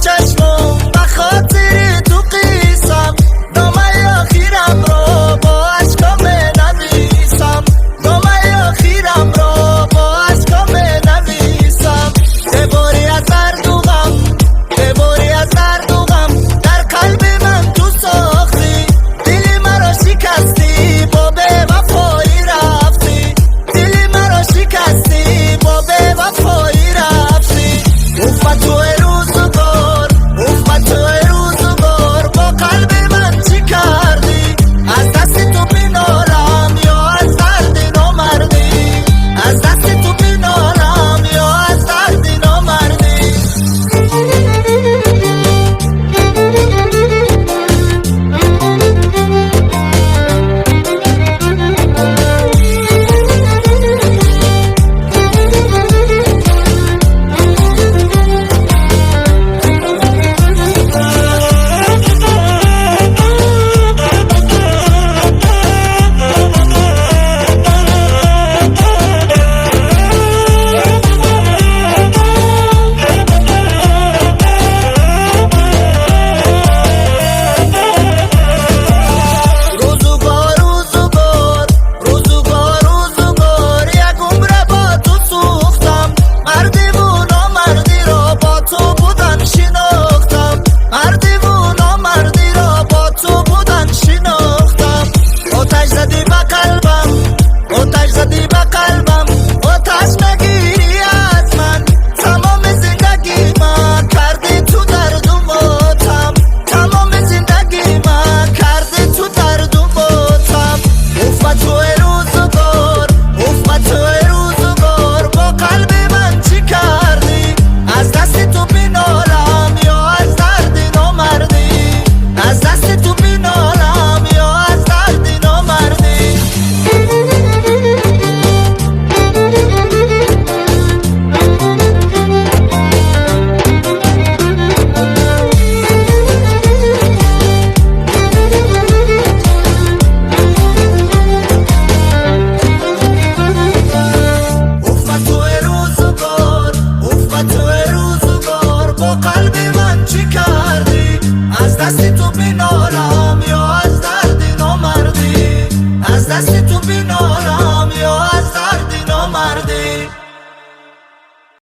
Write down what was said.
چشمم بخاطر تو قیسم، نامه آخیرم رو با عشقام نویسم، نامه آخیرم رو با عشقام نویسم. دباری از درد و غم، دباری از درد و غم در قلب من تو ساختی، دلی مرا شکستی با به وفایی رفتی، دلی مرا شکستی با به وفایی رفتی. افت تو روزگار، افت تو روزگار با قلب من چی کردی؟ از دست تو بینالم یا از درد نامردی، از دست تو بینالم یا از درد نامردی. قلب من چی کردی؟ از دست تو بینالم یا از درد نامردی، از دست